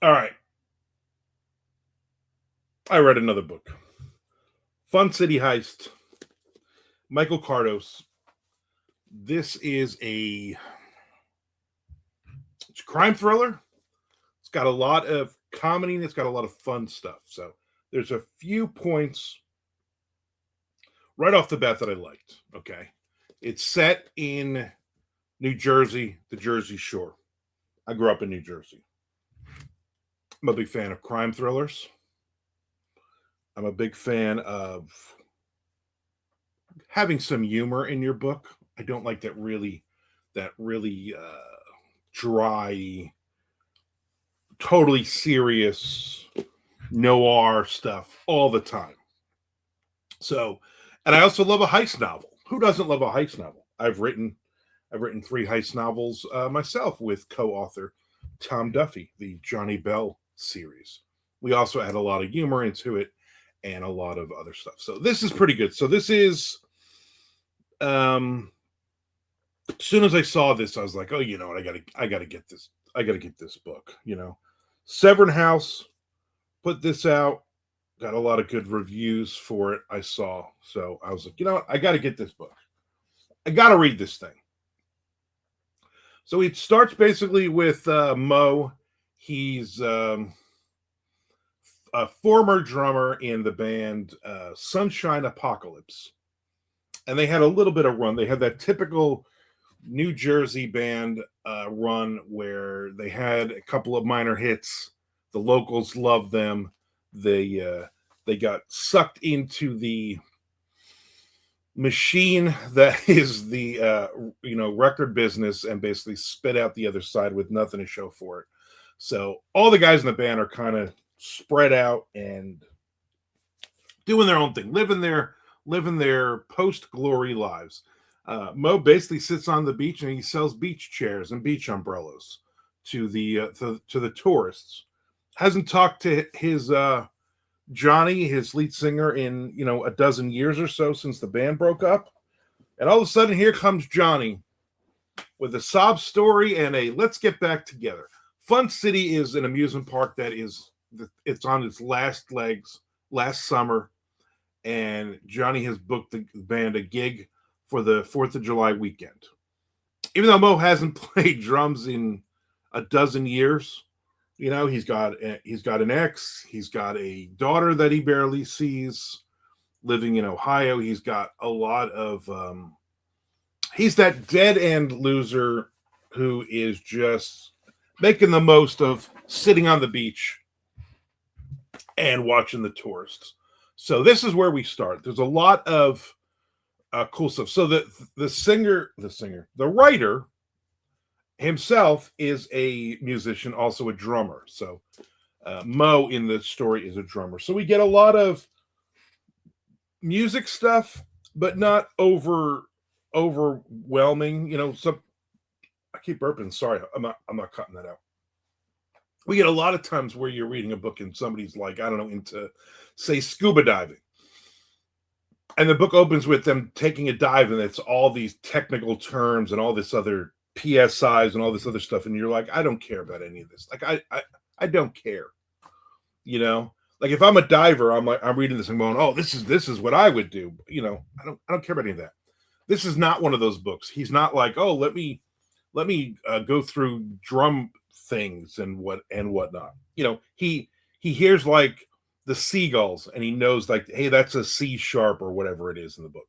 All right. I read another book. Fun City Heist. Michael Kardos. This is it's a crime thriller. It's got a lot of comedy and it's got a lot of fun stuff. So there's a few points right off the bat that I liked. Okay. It's set in New Jersey, the Jersey Shore. I grew up in New Jersey. I'm a big fan of crime thrillers. I'm a big fan of having some humor in your book. I don't like that really dry, totally serious noir stuff all the time. So, and I also love a heist novel. Who doesn't love a heist novel? I've written three heist novels myself with co-author Tom Duffy, the Johnny Bell series. We also add a lot of humor into it and a lot of other stuff. So this is pretty good. So this is as soon as I saw this, I was like, oh, you know what, I gotta get this. I gotta get this book, Severn House put this out, got a lot of good reviews for it, I saw. So I was like, you know what, I gotta get this book. I gotta read this thing. So it starts basically with Mo. He's a former drummer in the band Sunshine Apocalypse. And they had a little bit of run. They had that typical New Jersey band run where they had a couple of minor hits. The locals loved them. They got sucked into the machine that is the record business and basically spit out the other side with nothing to show for it. So all the guys in the band are kind of spread out and doing their own thing, living their post glory lives. Mo basically sits on the beach and he sells beach chairs and beach umbrellas to the tourists. Hasn't talked to his Johnny, his lead singer, in a dozen years or so since the band broke up. And all of a sudden, here comes Johnny with a sob story and a let's get back together. Fun City is an amusement park it's on its last legs last summer, and Johnny has booked the band a gig for the 4th of July weekend. Even though Mo hasn't played drums in a dozen years, he's got an ex, he's got a daughter that he barely sees living in Ohio. He's got a lot of he's that dead end loser who is just making the most of sitting on the beach and watching the tourists. So this is where we start. There's a lot of cool stuff. So the writer himself is a musician, also a drummer. So Mo in the story is a drummer. So we get a lot of music stuff, but not overwhelming. Some I keep burping. Sorry, I'm not cutting that out. We get a lot of times where you're reading a book and somebody's like, I don't know, into say scuba diving. And the book opens with them taking a dive, and it's all these technical terms and all this other PSIs and all this other stuff. And you're like, I don't care about any of this. Like, I don't care. Like if I'm a diver, I'm reading this and going, oh, this is what I would do. I don't care about any of that. This is not one of those books. He's not like, oh, let me go through drum things and whatnot. He hears like the seagulls and he knows like, hey, that's a C sharp or whatever it is in the book.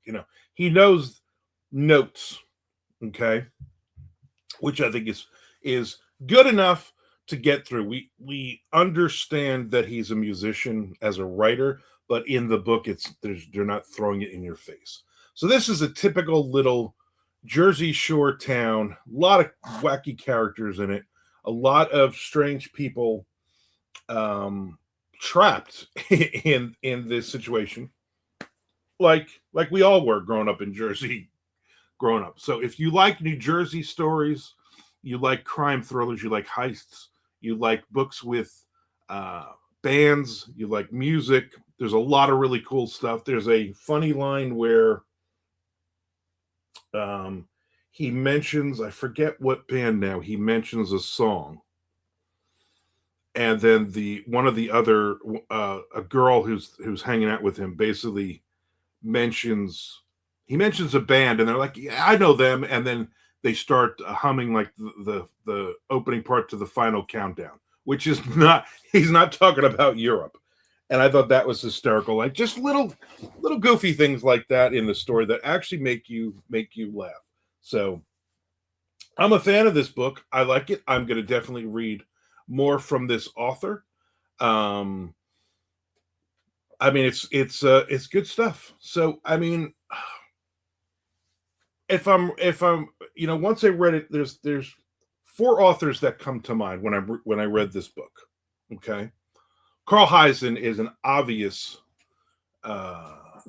He knows notes, okay, which I think is good enough to get through. We understand that he's a musician as a writer, but in the book they're not throwing it in your face. So this is a typical little Jersey Shore town, a lot of wacky characters in it, a lot of strange people trapped in this situation, like we all were growing up in Jersey, growing up. So if you like New Jersey stories, you like crime thrillers, you like heists, you like books with bands, you like music, there's a lot of really cool stuff. There's a funny line where he mentions, I forget what band now, he mentions a song. and then the one of the other a girl who's hanging out with him basically mentions he mentions a band, and they're like, yeah, I know them, and then they start humming like the opening part to the final countdown, which is not he's not talking about Europe. And I thought that was hysterical, like just little goofy things like that in the story that actually make you laugh. So I'm a fan of this book. I like it. I'm going to definitely read more from this author. Um, I mean, it's good stuff. So I mean, if I'm once I read it, there's four authors that come to mind when I read this book. Okay, Carl Hyzen is an obvious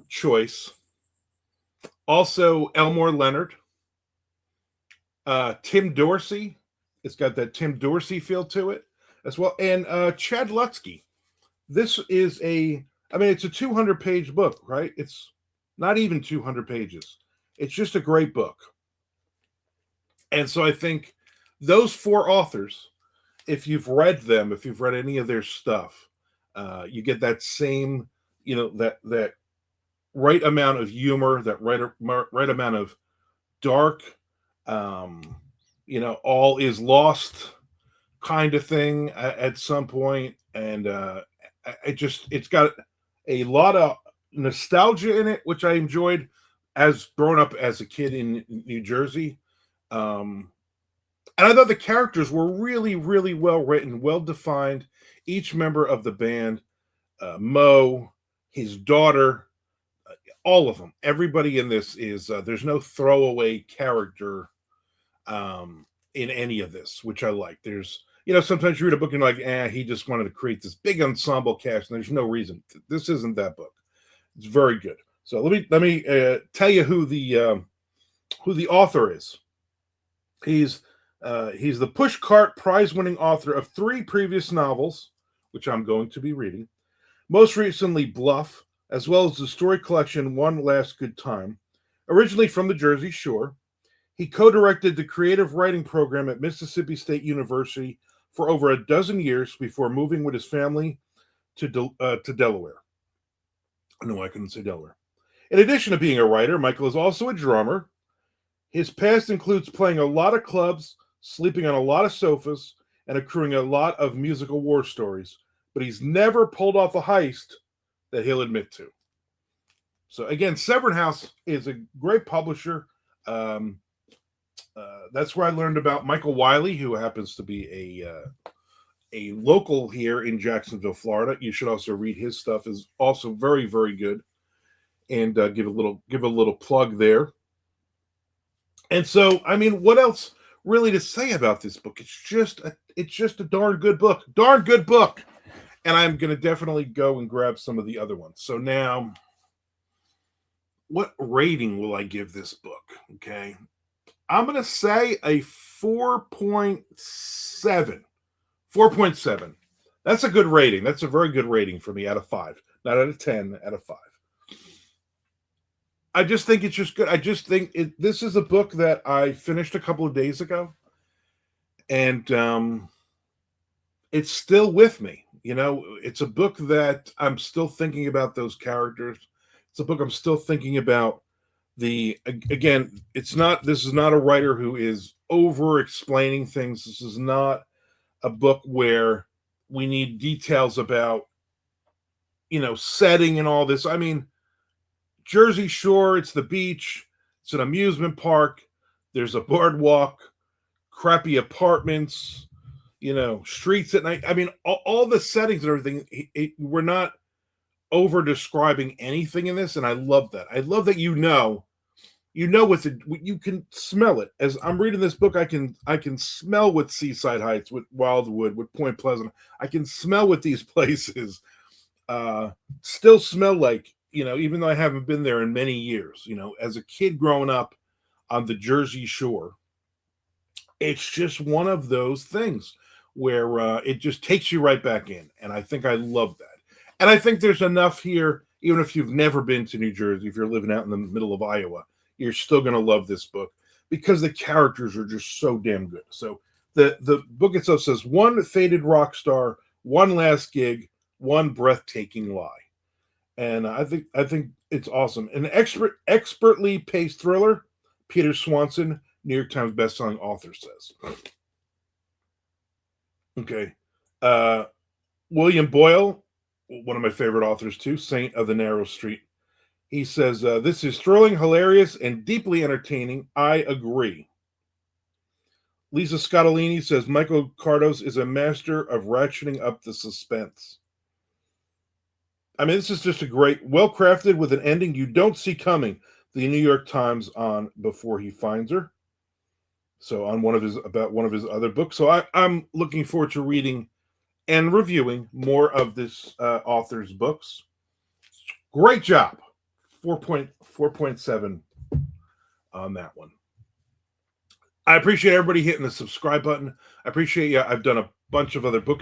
choice. Also, Elmore Leonard, Tim Dorsey. It's got that Tim Dorsey feel to it as well, and Chad Lutzke. This is it's a 200-page book, right? It's not even 200 pages. It's just a great book. And so I think those four authors, if you've read them, if you've read any of their stuff, you get that same, that right amount of humor, that right amount of dark, all is lost kind of thing at some point, and it's got a lot of nostalgia in it, which I enjoyed as growing up as a kid in New Jersey. And I thought the characters were really, really well written, well defined. Each member of the band, Mo, his daughter, all of them, everybody in this is there's no throwaway character in any of this, which I like. There's sometimes you read a book and you're like, he just wanted to create this big ensemble cast, and there's no reason. This isn't that book. It's very good. So let me tell you who the author is. He's the Pushcart Prize-winning author of 3 previous novels, which I'm going to be reading. Most recently, Bluff, as well as the story collection One Last Good Time. Originally from the Jersey Shore, he co-directed the creative writing program at Mississippi State University for over a dozen years before moving with his family to Delaware. No, I couldn't say Delaware. In addition to being a writer, Michael is also a drummer. His past includes playing a lot of clubs, sleeping on a lot of sofas, and accruing a lot of musical war stories, but he's never pulled off a heist that he'll admit to. So again, Severn House is a great publisher. That's where I learned about Michael Wiley, who happens to be a local here in Jacksonville, Florida. You should also read his stuff; is also very, very good. And give a little plug there. And so, I mean, what else really to say about this book? It's just a darn good book, And I'm going to definitely go and grab some of the other ones. So now, what rating will I give this book? Okay, I'm going to say a 4.7. 4.7. That's a good rating. That's a very good rating for me out of 5. Not out of 10, out of 5. I just think it's just good. I just think this is a book that I finished a couple of days ago, and it's still with me. It's a book that I'm still thinking about those characters. It's a book I'm still thinking about again, this is not a writer who is over explaining things. This is not a book where we need details about, setting and all this. I mean, Jersey Shore, it's the beach, it's an amusement park, there's a boardwalk, crappy apartments, streets at night. I mean, all the settings and everything, we're not over describing anything in this, and I love that. I love that you can smell it. As I'm reading this book, I can smell with Seaside Heights, with Wildwood, with Point Pleasant. I can smell what these places still smell like, even though I haven't been there in many years. As a kid growing up on the Jersey Shore, it's just one of those things where it just takes you right back in. And I think I love that. And I think there's enough here, even if you've never been to New Jersey, if you're living out in the middle of Iowa, you're still going to love this book because the characters are just so damn good. So the book itself says, one faded rock star one last gig, one breathtaking lie. And I think it's awesome. An expertly paced thriller, Peter Swanson, New York Times bestselling author, says. Okay. Uh, William Boyle, one of my favorite authors too, Saint of the Narrow Street. He says, this is thrilling, hilarious, and deeply entertaining. I agree. Lisa Scottolini says, Michael Kardos is a master of ratcheting up the suspense. I mean, this is just a great, well-crafted with an ending you don't see coming. The New York Times on Before He Finds Her. So on one of his other books. So I'm looking forward to reading and reviewing more of this author's books. Great job. 4.7 on that one. I appreciate everybody hitting the subscribe button. I appreciate you. I've done a bunch of other book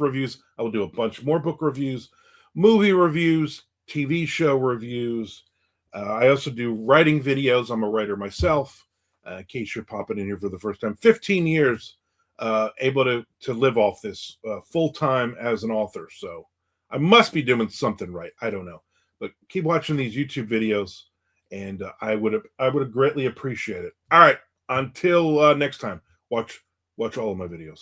reviews. I will do a bunch more book reviews, movie reviews, TV show reviews. I also do writing videos. I'm a writer myself. In case you're popping in here for the first time, 15 years able to live off this full time as an author. So I must be doing something right. I don't know, but keep watching these YouTube videos, and I would greatly appreciate it. All right, until next time, watch all of my videos.